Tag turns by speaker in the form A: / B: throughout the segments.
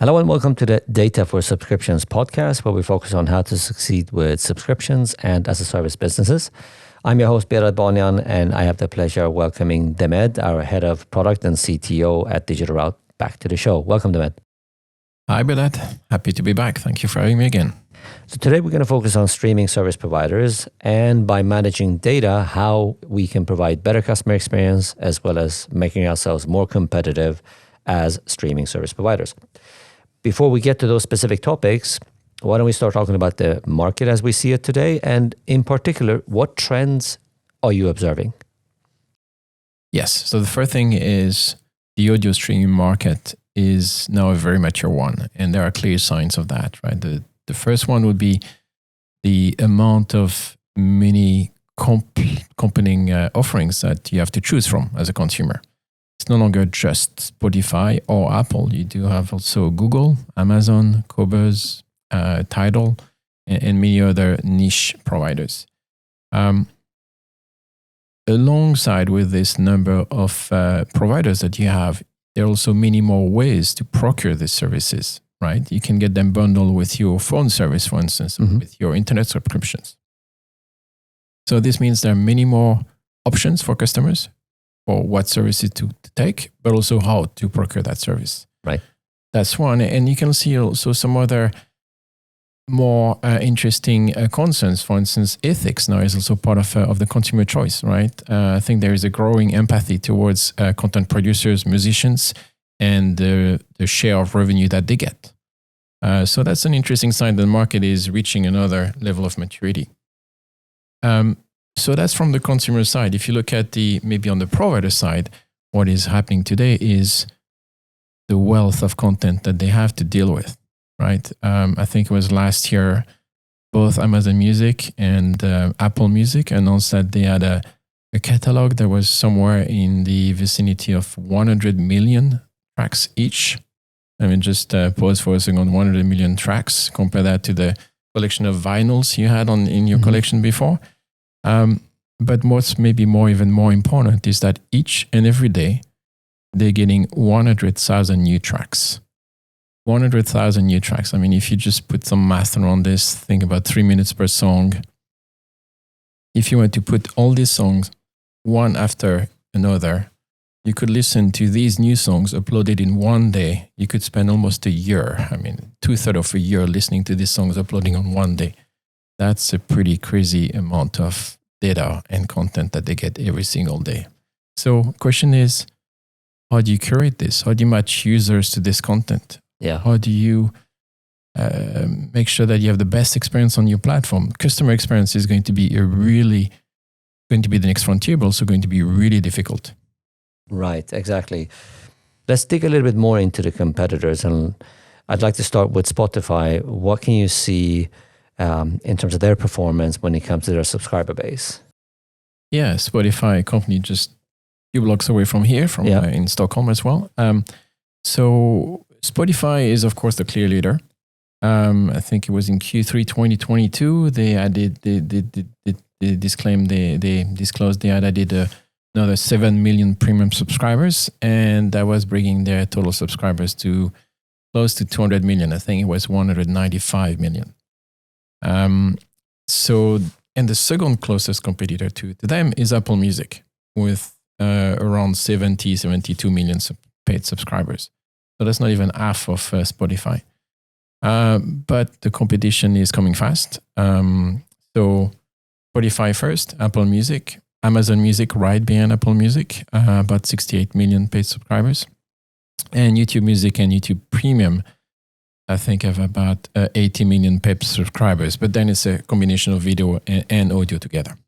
A: Hello and welcome to the Data for Subscriptions podcast, where we focus on how to succeed with subscriptions and as a service businesses. I'm your host, Banian, and I have the pleasure of welcoming Demed, our head of product and CTO at Digital Route, back to the show. Welcome, Demed.
B: Hi, Behdad. Happy to be back. Thank you for having me again.
A: So today we're going to focus on streaming service providers and by managing data, how we can provide better customer experience as well as making ourselves more competitive as streaming service providers. Before we get to those specific topics, why don't we start talking about the market as we see it today? And in particular, what trends are you observing?
B: Yes. So the first thing is the audio streaming market is now a very mature one. And there are clear signs of that, right? The first one would be the amount of many competing offerings that you have to choose from as a consumer. It's no longer just Spotify or Apple. You do have also Google, Amazon, Cobuz, Tidal, and many other niche providers. Alongside with this number of providers that you have, there are also many more ways to procure these services, right? You can get them bundled with your phone service, for instance, with your internet subscriptions. So this means there are many more options for customers for what services to take, but also how to procure that service.
A: Right. That's
B: one. And you can see also some other more interesting concerns. For instance, ethics now is also part of the consumer choice, right? I think there is a growing empathy towards content producers, musicians, and the share of revenue that they get. So that's an interesting sign that the market is reaching another level of maturity. So that's from the consumer side. If you look at maybe on the provider side, what is happening today is the wealth of content that they have to deal with, right? I think it was last year, both Amazon Music and Apple Music announced that they had a catalog that was somewhere in the vicinity of 100 million tracks each. I mean, just pause for a second, 100 million tracks, compare that to the collection of vinyls you had in your collection before. But what's maybe even more important is that each and every day, they're getting 100,000 new tracks. 100,000 new tracks. I mean, if you just put some math around this, think about 3 minutes per song. If you were to put all these songs one after another, you could listen to these new songs uploaded in one day. You could spend almost a year, 2/3 of a year listening to these songs uploading on one day. That's a pretty crazy amount of data and content that they get every single day. So question is, how do you curate this? How do you match users to this content?
A: Yeah.
B: How do you make sure that you have the best experience on your platform? Customer experience is going to be the next frontier, but also going to be really difficult.
A: Right, exactly. Let's dig a little bit more into the competitors. And I'd like to start with Spotify. What can you see in terms of their performance when it comes to their subscriber base?
B: Yeah, Spotify company just a few blocks away from here, in Stockholm as well. So Spotify is, of course, the clear leader. I think it was in Q3 2022, they disclosed they had added another 7 million premium subscribers, and that was bringing their total subscribers to close to 200 million. I think it was 195 million. And the second closest competitor to them is Apple Music with around 72 million paid subscribers. So that's not even half of Spotify. But the competition is coming fast. So Spotify first, Apple Music, Amazon Music right behind Apple Music, about 68 million paid subscribers. And YouTube Music and YouTube Premium, I think, have about 80 million paid subscribers, but then it's a combination of video and audio together.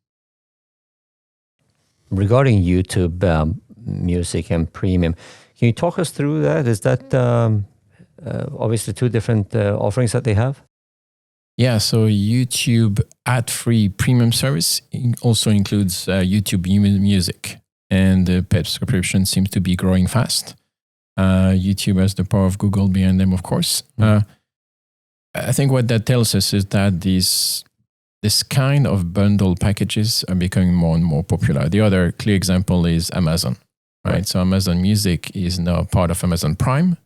A: Regarding YouTube Music and Premium, can you talk us through that? Is that obviously two different offerings that they have?
B: Yeah, so YouTube ad-free premium service also includes YouTube Music, and the paid subscription seems to be growing fast. YouTube has the power of Google behind them, of course. I think what that tells us is that this kind of bundle packages are becoming more and more popular. The other clear example is Amazon, right? So Amazon Music is now part of Amazon Prime.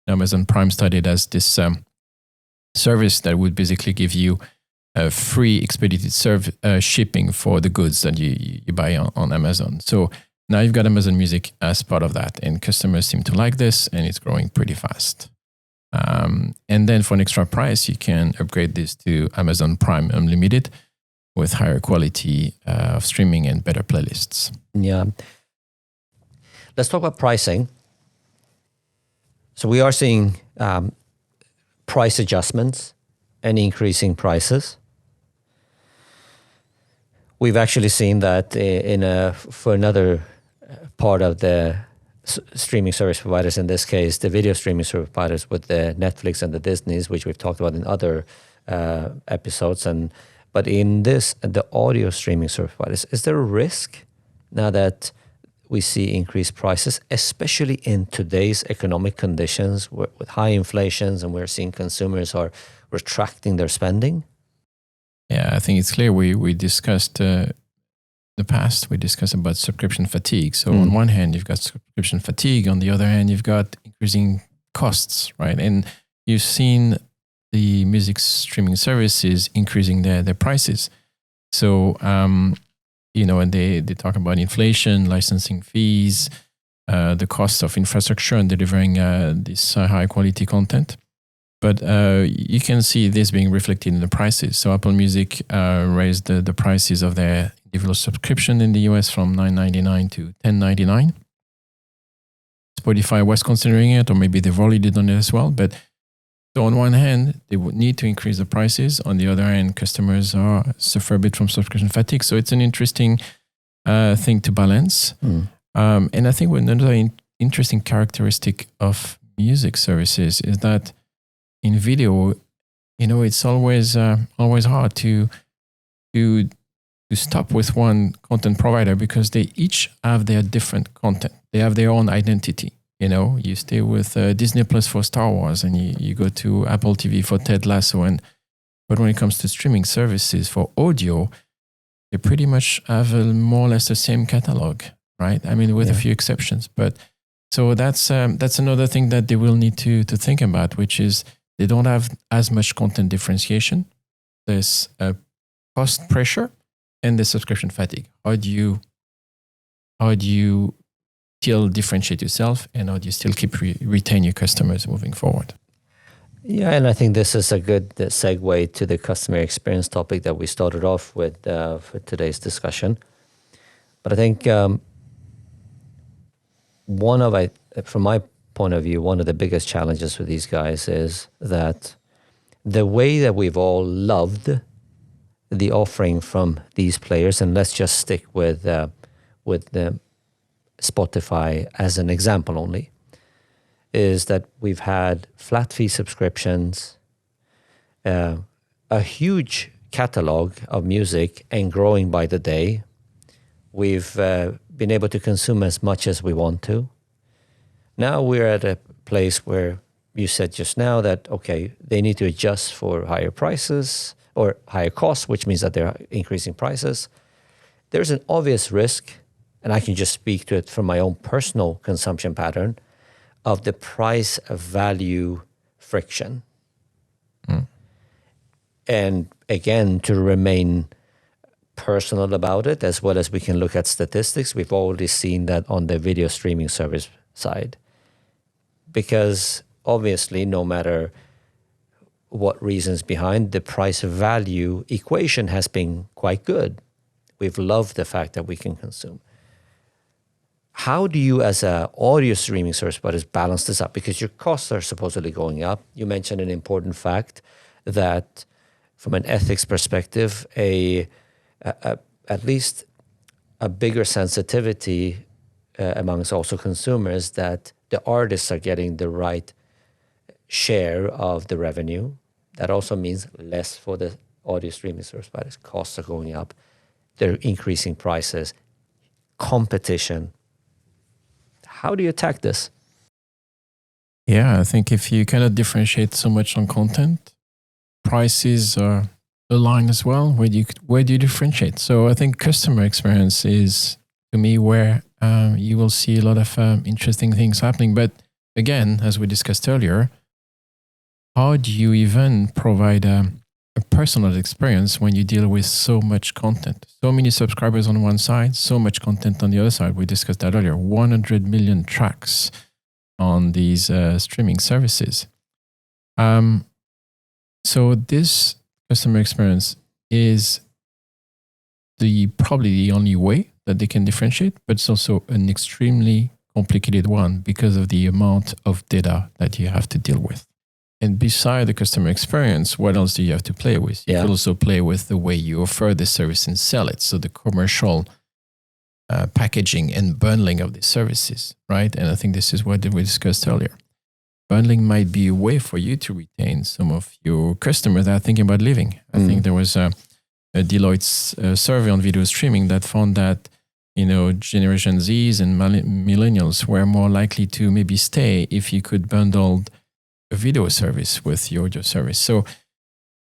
B: Amazon Prime started as this service that would basically give you free expedited shipping for the goods that you buy on Amazon. So now you've got Amazon Music as part of that, and customers seem to like this, and it's growing pretty fast. And then for an extra price, you can upgrade this to Amazon Prime Unlimited with higher quality of streaming and better playlists.
A: Yeah. Let's talk about pricing. So we are seeing price adjustments and increasing prices. We've actually seen that for another part of the streaming service providers, in this case, the video streaming service providers with the Netflix and the Disneys, which we've talked about in other episodes. But in this, the audio streaming service providers, is there a risk now that we see increased prices, especially in today's economic conditions with high inflations, and we're seeing consumers are retracting their spending?
B: Yeah, I think it's clear. We discussed the past, we discussed about subscription fatigue. So on one hand, you've got subscription fatigue. On the other hand, you've got increasing costs, right? And you've seen the music streaming services increasing their prices. So, and they talk about inflation, licensing fees, the cost of infrastructure and delivering this high quality content. But you can see this being reflected in the prices. So Apple Music raised the prices of their individual subscription in the US from $9.99 to $10.99. Spotify was considering it, or maybe they've already done it as well. But so on one hand, they would need to increase the prices. On the other hand, customers suffer a bit from subscription fatigue. So it's an interesting thing to balance. And I think another interesting characteristic of music services is that in video, it's always hard to stop with one content provider because they each have their different content. They have their own identity. You stay with Disney Plus for Star Wars, and you go to Apple TV for Ted Lasso. But when it comes to streaming services for audio, they pretty much have more or less the same catalog, right? I mean, with a few exceptions. But so that's another thing that they will need to think about, which is they don't have as much content differentiation. There's cost pressure and the subscription fatigue. How do you still differentiate yourself, and how do you still keep retain your customers moving forward?
A: Yeah, and I think this is a good segue to the customer experience topic that we started off with for today's discussion. But I think from my point of view, one of the biggest challenges for these guys is that the way that we've all loved the offering from these players, and let's just stick with the Spotify as an example only, is that we've had flat fee subscriptions, a huge catalog of music and growing by the day. We've been able to consume as much as we want to. Now we're at a place where you said just now that, okay, they need to adjust for higher prices or higher costs, which means that they're increasing prices. There's an obvious risk, and I can just speak to it from my own personal consumption pattern, of the price of value friction. And again, to remain personal about it, as well as we can look at statistics, we've already seen that on the video streaming service side. Because obviously, no matter what reasons behind, the price of value equation has been quite good. We've loved the fact that we can consume. How do you, as an audio streaming service provider, balance this up? Because your costs are supposedly going up. You mentioned an important fact that, from an ethics perspective, at least a bigger sensitivity amongst also consumers that the artists are getting the right share of the revenue. That also means less for the audio streaming service providers. Costs are going up. They're increasing prices. Competition. How do you attack this?
B: Yeah, I think if you cannot differentiate so much on content, prices are aligned as well. Where do you differentiate? So I think customer experience is, to me, where you will see a lot of interesting things happening. But again, as we discussed earlier, how do you even provide a personal experience when you deal with so much content? So many subscribers on one side, so much content on the other side. We discussed that earlier. 100 million tracks on these streaming services. So this customer experience is probably the only way that they can differentiate, but it's also an extremely complicated one because of the amount of data that you have to deal with. And beside the customer experience, what else do you have to play with? You can also play with the way you offer the service and sell it. So the commercial packaging and bundling of the services, right? And I think this is what we discussed earlier. Bundling might be a way for you to retain some of your customers that are thinking about leaving. I think there was a Deloitte's survey on video streaming that found that, Generation Zs and millennials were more likely to maybe stay if you could bundle a video service with your audio service. So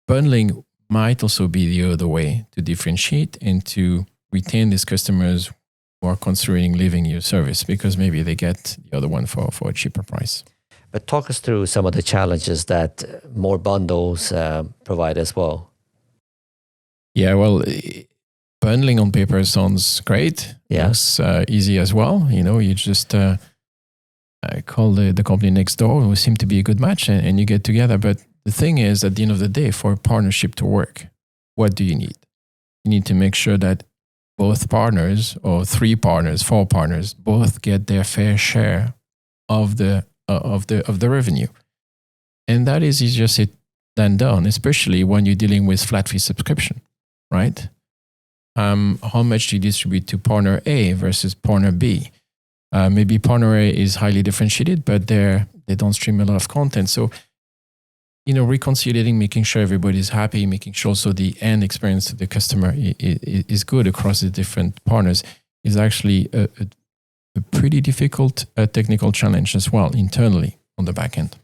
B: bundling might also be the other way to differentiate and to retain these customers who are considering leaving your service because maybe they get the other one for a cheaper price.
A: But talk us through some of the challenges that more bundles provide as well.
B: Yeah, well, bundling on paper sounds great.
A: Yeah.
B: It's easy as well. You just call the company next door who seem to be a good match and you get together. But the thing is, at the end of the day, for a partnership to work, what do you need? You need to make sure that both partners or 3 partners, 4 partners, both get their fair share of the revenue. And that is easier said than done, especially when you're dealing with flat fee subscription, right? How much do you distribute to partner A versus partner B? Maybe partner A is highly differentiated, but they don't stream a lot of content. So, reconciliating, making sure everybody's happy, making sure also the end experience to the customer is good across the different partners is actually a pretty difficult technical challenge as well internally on the back end.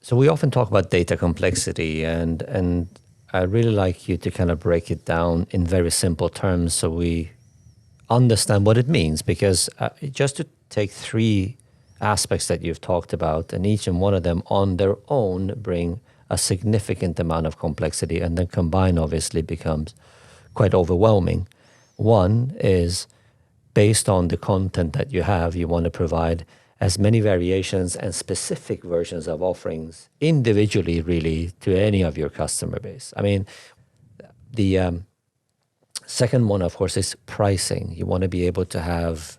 A: So we often talk about data complexity, and I really like you to kind of break it down in very simple terms so we understand what it means, because just to take 3 aspects that you've talked about, and each and one of them on their own bring a significant amount of complexity, and then combined obviously becomes quite overwhelming. One is based on the content that you have, you want to provide as many variations and specific versions of offerings individually, really, to any of your customer base. I mean, the second one, of course, is pricing. You want to be able to have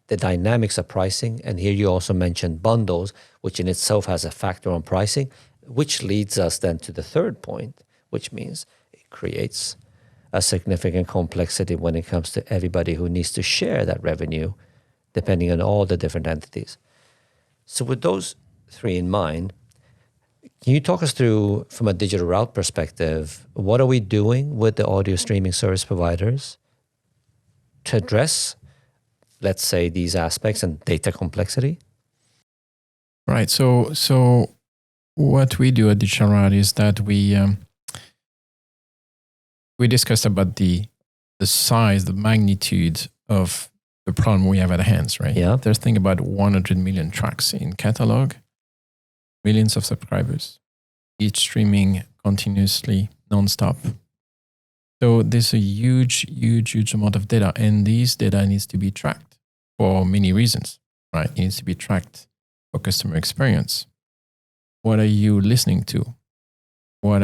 A: the dynamics of pricing. And here you also mentioned bundles, which in itself has a factor on pricing, which leads us then to the third point, which means it creates a significant complexity when it comes to everybody who needs to share that revenue, depending on all the different entities. So with those 3 in mind, can you talk us through, from a digital route perspective, what are we doing with the audio streaming service providers to address, let's say, these aspects and data complexity?
B: Right. So what we do at Digital Route is that we discussed about the size, the magnitude of the problem we have at hands, right?
A: Yeah.
B: There's thing about 100 million tracks in catalog, millions of subscribers, each streaming continuously, nonstop. So there's a huge amount of data, and this data needs to be tracked for many reasons, right? It needs to be tracked for customer experience. What are you listening to? How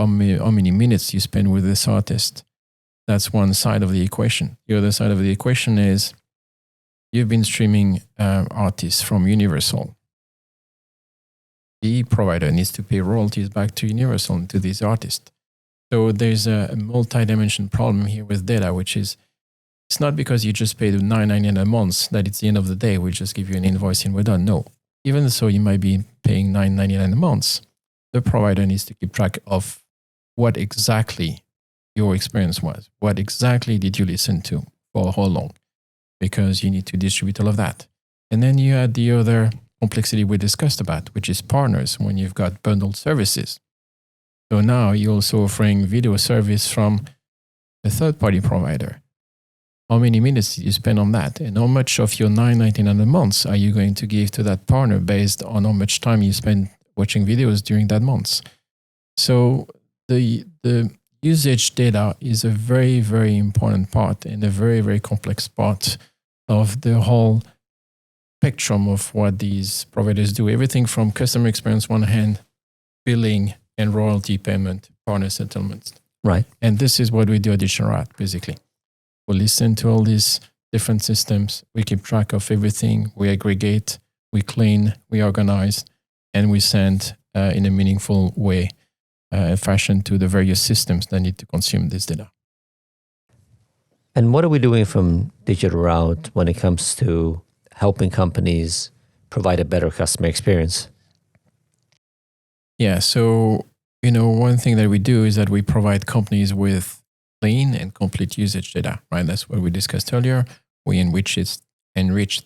B: many minutes you spend with this artist? That's one side of the equation. The other side of the equation is you've been streaming artists from Universal. The provider needs to pay royalties back to Universal and to these artists. So there's a multi-dimension problem here with data, which is it's not because you just paid $9.99 a month that it's the end of the day. We just give you an invoice and we're done. No. Even so, you might be paying $9.99 a month. The provider needs to keep track of what exactly your experience was. What exactly did you listen to for how long? Because you need to distribute all of that. And then you add the other complexity we discussed about, which is partners when you've got bundled services. So now you're also offering video service from a third-party provider. how many minutes did you spend on that? And how much of your $9.99 a month are you going to give to that partner based on how much time you spend watching videos during that month? So the usage data is a very, very important part and a very, very complex part of the whole spectrum of what these providers do. Everything from customer experience one hand, billing and royalty payment, partner settlements.
A: Right.
B: And this is what we do at Digital Rat, basically. We listen to all these different systems. We keep track of everything. We aggregate, we clean, we organize, and we send in a meaningful way, fashion to the various systems that need to consume this data.
A: And what are we doing from Digital Route when it comes to helping companies provide a better customer experience?
B: Yeah, so, one thing that we do is that we provide companies with clean and complete usage data, right? That's what we discussed earlier. We enrich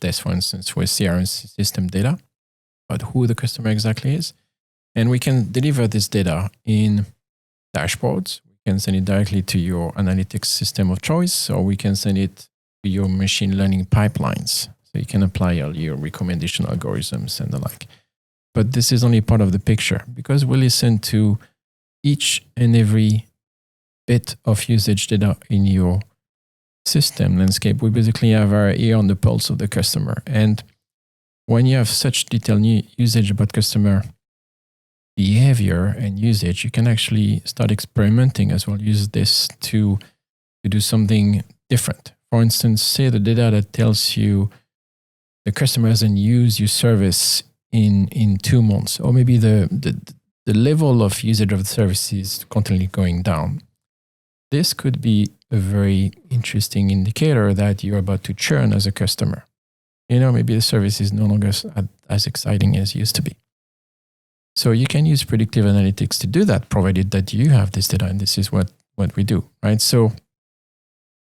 B: this, for instance, with CRM system data about who the customer exactly is. And we can deliver this data in dashboards. We can send it directly to your analytics system of choice, or we can send it to your machine learning pipelines. So you can apply all your recommendation algorithms and the like. But this is only part of the picture because we listen to each and every bit of usage data in your system landscape. We basically have our ear on the pulse of the customer. And when you have such detailed usage about customer behavior and usage, you can actually start experimenting as well. Use this to do something different. For instance, say the data that tells you the customer hasn't used your service in 2 months, or maybe the level of usage of the service is constantly going down. This could be a very interesting indicator that you're about to churn as a customer. Maybe the service is no longer as exciting as it used to be. So you can use predictive analytics to do that, provided that you have this data, and this is what we do, right? So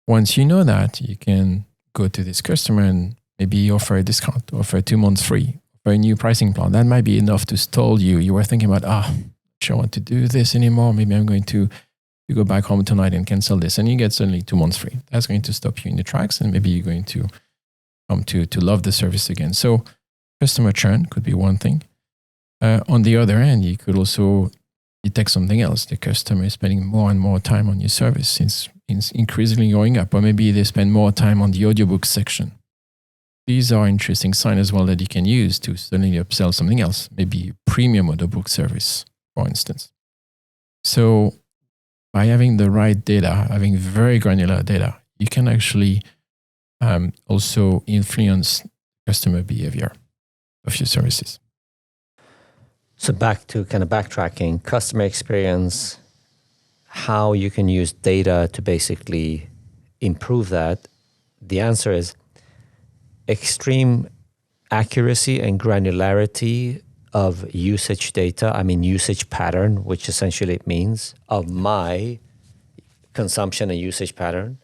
B: once you know that, you can go to this customer and maybe offer a discount, offer 2 months free, offer a new pricing plan. That might be enough to stall you. You were thinking about, I don't want to do this anymore. Maybe I'm going to go back home tonight and cancel this. And you get suddenly 2 months free. That's going to stop you in the tracks, and maybe you're going to come to love the service again. So customer churn could be one thing. On the other hand, you could also detect something else. The customer is spending more and more time on your service. It's increasingly going up. Or maybe they spend more time on the audiobook section. These are interesting signs as well that you can use to suddenly upsell something else. Maybe a premium audiobook service, for instance. So by having the right data, having very granular data, you can actually also influence customer behavior of your services.
A: So back to kind of backtracking, customer experience, how you can use data to basically improve that. The answer is extreme accuracy and granularity of usage data. I mean, usage pattern, which essentially it means of my consumption and usage pattern.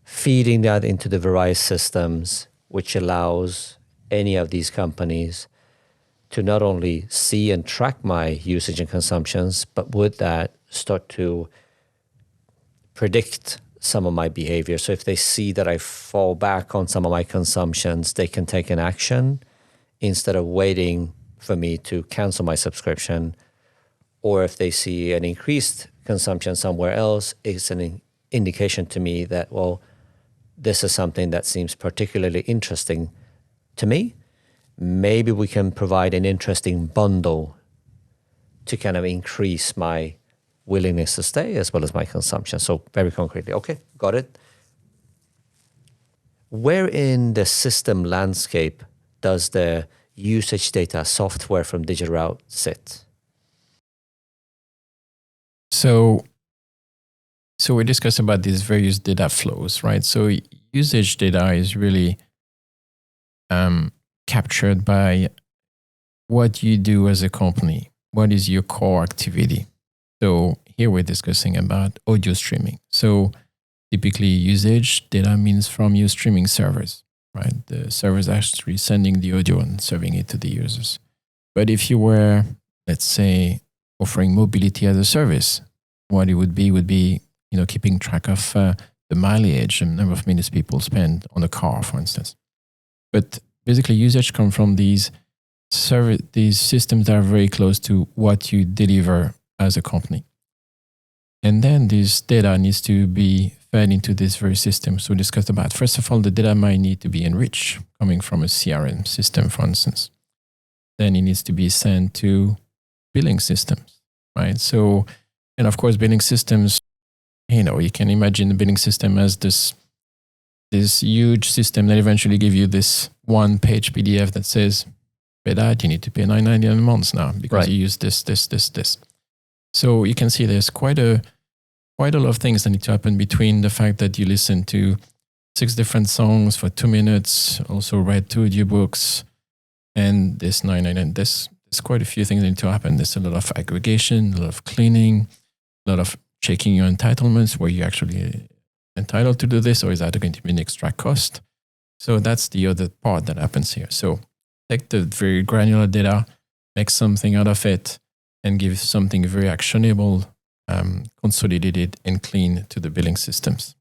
A: Feeding that into the various systems, which allows any of these companies to not only see and track my usage and consumptions, but with that start to predict some of my behavior. So if they see that I fall back on some of my consumptions, they can take an action instead of waiting for me to cancel my subscription. Or if they see an increased consumption somewhere else, it's an indication to me that, well, this is something that seems particularly interesting to me. Maybe we can provide an interesting bundle to kind of increase my willingness to stay as well as my consumption. So very concretely, okay, got it. Where in the system landscape does the usage data software from Digital Route sit?
B: So we discussed about these various data flows, right? So usage data is really captured by what you do as a company. What is your core activity? So here we're discussing about audio streaming. So typically usage data means from your streaming servers, right? The servers actually sending the audio and serving it to the users. But if you were, let's say, offering mobility as a service, what it would be, keeping track of the mileage, the number of minutes people spend on a car, for instance. But basically, usage comes from these systems that are very close to what you deliver as a company. And then this data needs to be fed into this very system. So we discussed about, first of all, the data might need to be enriched, coming from a CRM system, for instance. Then it needs to be sent to billing systems, right? So, and of course, billing systems, you can imagine the billing system as this huge system that eventually give you this one-page PDF that says, Behdad, you need to pay $9.90 a month now because you use this. So you can see there's quite a lot of things that need to happen between the fact that you listen to 6 different songs for 2 minutes, also read 2 audiobooks, and this $9.99. There's quite a few things that need to happen. There's a lot of aggregation, a lot of cleaning, a lot of checking your entitlements. Were you actually entitled to do this, or is that going to be an extra cost? So that's the other part that happens here. So take the very granular data, make something out of it, and give something very actionable, consolidated and clean to the billing systems.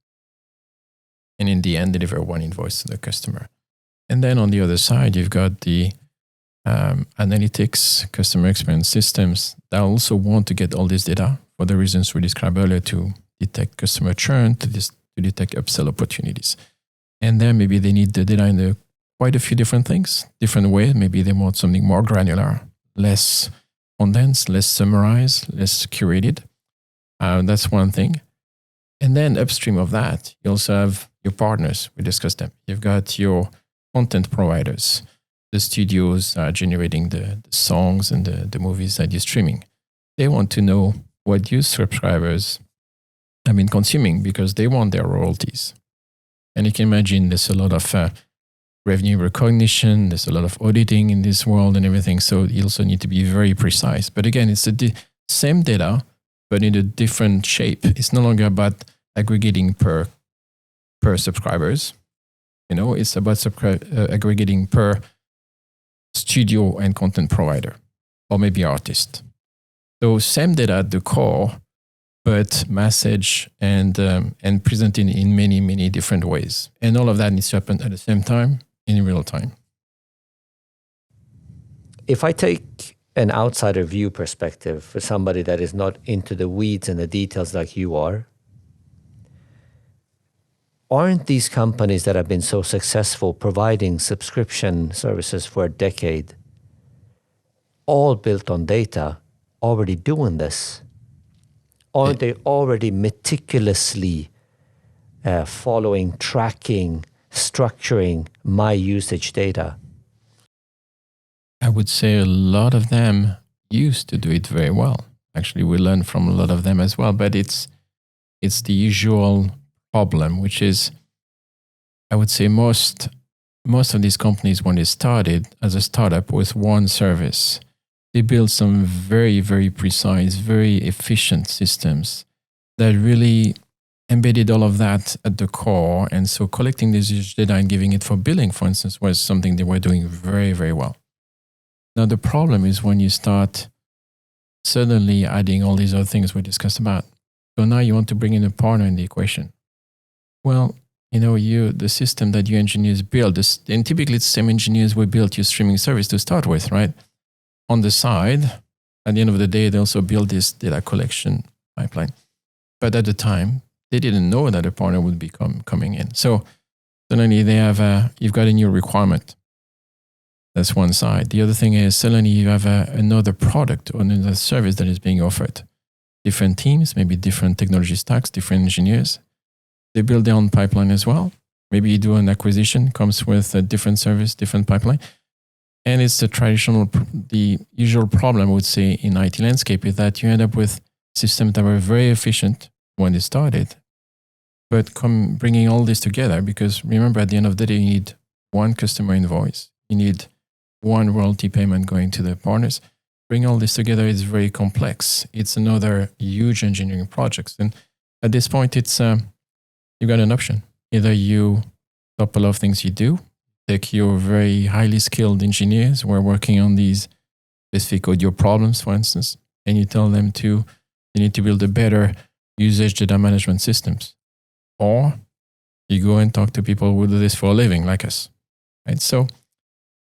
B: And in the end, deliver one invoice to the customer. And then on the other side, you've got the analytics, customer experience systems that also want to get all this data for the reasons we described earlier, to detect customer churn, to detect upsell opportunities. And then maybe they need the data in quite a few different things, different ways. Maybe they want something more granular, less condensed, less summarized, less curated. That's one thing. And then upstream of that, you also have your partners. We discussed them. You've got your content providers, the studios generating the songs and the movies that you're streaming. They want to know what you subscribers have been consuming because they want their royalties. And you can imagine there's a lot of revenue recognition, there's a lot of auditing in this world and everything. So you also need to be very precise. But again, it's the same data, but in a different shape. It's no longer about aggregating per subscribers. It's about aggregating per studio and content provider, or maybe artist. So same data at the core, but message and presented in many, many different ways. And all of that needs to happen at the same time, in real time.
A: If I take an outsider view perspective for somebody that is not into the weeds and the details like you are, aren't these companies that have been so successful providing subscription services for a decade, all built on data, already doing this? Aren't they already meticulously following, tracking, structuring my usage data?
B: I would say a lot of them used to do it very well. Actually, we learn from a lot of them as well, but it's the usual problem, which is, I would say most of these companies, when they started as a startup with one service, they built some very, very precise, very efficient systems that really embedded all of that at the core. And so collecting this usage data and giving it for billing, for instance, was something they were doing very, very well. Now, the problem is when you start suddenly adding all these other things we discussed about. So now you want to bring in a partner in the equation. Well, the system that you engineers build, and typically it's the same engineers will build your streaming service to start with, right? On the side, at the end of the day, they also build this data collection pipeline. But at the time, they didn't know that a partner would be coming in. So suddenly you've got a new requirement. That's one side. The other thing is suddenly you have another product or another service that is being offered. Different teams, maybe different technology stacks, different engineers. They build their own pipeline as well. Maybe you do an acquisition, comes with a different service, different pipeline. And it's the usual problem, I would say, in IT landscape is that you end up with systems that were very efficient when they started, but bringing all this together, because remember, at the end of the day, you need one customer invoice. You need one royalty payment going to the partners. Bring all this together is very complex. It's another huge engineering project. And at this point, it's you've got an option. Either you stop a lot of things you do, take your very highly skilled engineers who are working on these specific audio problems, for instance, and you tell them they need to build a better usage data management systems. or you go and talk to people who do this for a living, like us, right? So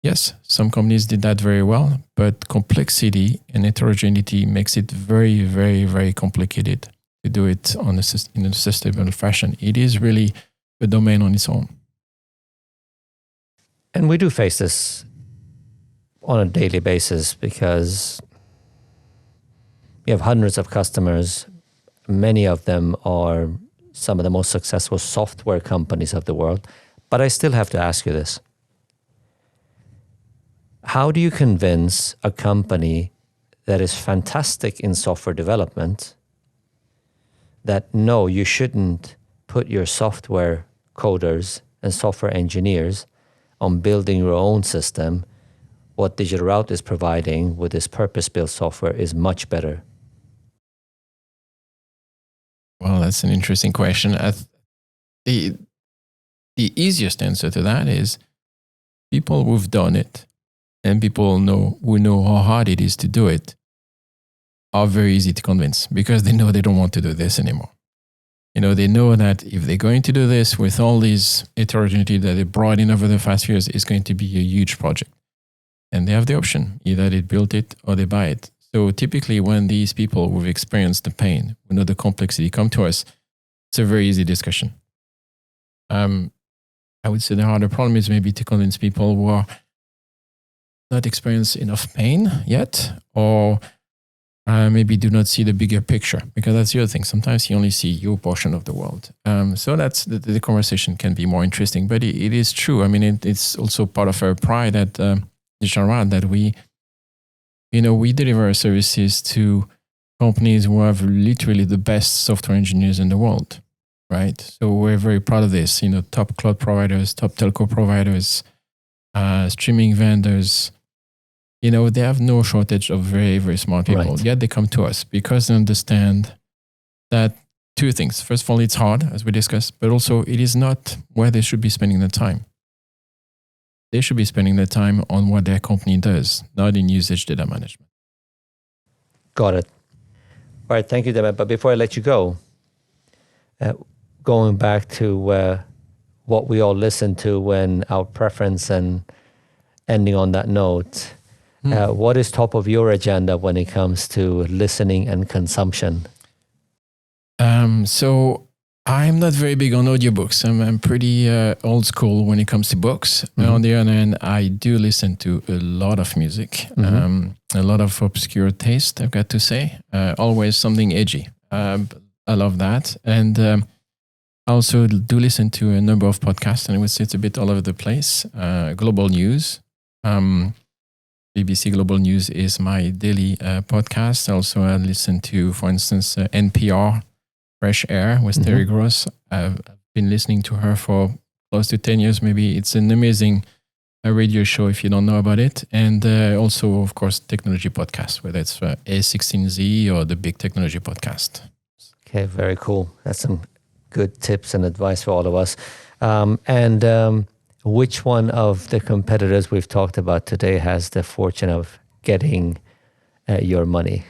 B: yes, some companies did that very well, but complexity and heterogeneity makes it very, very, very complicated to do it in a sustainable fashion. It is really a domain on its own.
A: And we do face this on a daily basis because we have hundreds of customers. Many of them are some of the most successful software companies of the world. But I still have to ask you this. How do you convince a company that is fantastic in software development that no, you shouldn't put your software coders and software engineers on building your own system? What Digital Route is providing with this purpose-built software is much better.
B: Well, that's an interesting question. The easiest answer to that is people who've done it and people who know how hard it is to do it are very easy to convince because they know they don't want to do this anymore. They know that if they're going to do this with all these heterogeneity that they brought in over the past years, it's going to be a huge project. And they have the option, either they build it or they buy it. So typically when these people who've experienced the pain, who know the complexity come to us, it's a very easy discussion. I would say the harder problem is maybe to convince people who are not experienced enough pain yet, or maybe do not see the bigger picture, because that's the other thing. Sometimes you only see your portion of the world. So that's the conversation can be more interesting, but it is true. I mean, it's also part of our pride at Digital Route that we deliver our services to companies who have literally the best software engineers in the world, right? So we're very proud of this. Top cloud providers, top telco providers, streaming vendors. They have no shortage of very, very smart people.
A: Right.
B: Yet they come to us because they understand that two things. First of all, it's hard, as we discussed, but also it is not where they should be spending their time. They should be spending their time on what their company does, not in usage data management.
A: Got it. All right, thank you, Demed. But before I let you go, going back to what we all listen to when our preference and ending on that note, what is top of your agenda when it comes to listening and consumption?
B: So I'm not very big on audiobooks. I'm pretty old school when it comes to books. Mm-hmm. On the other hand, I do listen to a lot of music, a lot of obscure taste, I've got to say. Always something edgy. I love that. And I also do listen to a number of podcasts, and I would say it's a bit all over the place. Global News. BBC Global News is my daily podcast. Also, I listen to, for instance, NPR, Fresh Air with Terry Gross. I've been listening to her for close to 10 years, maybe. It's an amazing radio show if you don't know about it. And also, of course, technology podcasts, whether it's A16Z or the Big Technology Podcast.
A: Okay, very cool. That's some good tips and advice for all of us. Which one of the competitors we've talked about today has the fortune of getting your money?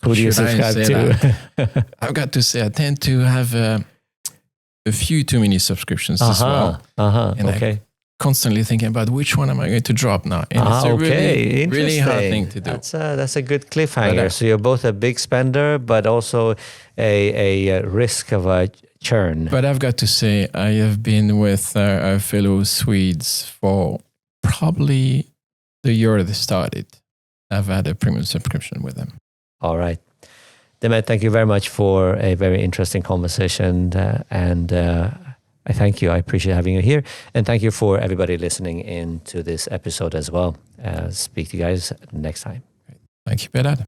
A: Who do you subscribe to?
B: I've got to say, I tend to have a few too many subscriptions as well. And okay. I'm constantly thinking about which one am I going to drop now. And it's a really hard thing to do.
A: That's a good cliffhanger. So you're both a big spender, but also a risk of a churn.
B: But I've got to say, I have been with our fellow Swedes for probably the year they started. I've had a premium subscription with them.
A: All right. Demed, thank you very much for a very interesting conversation. And I thank you. I appreciate having you here. And thank you for everybody listening in to this episode as well. Speak to you guys next time.
B: Thank you, Behdad.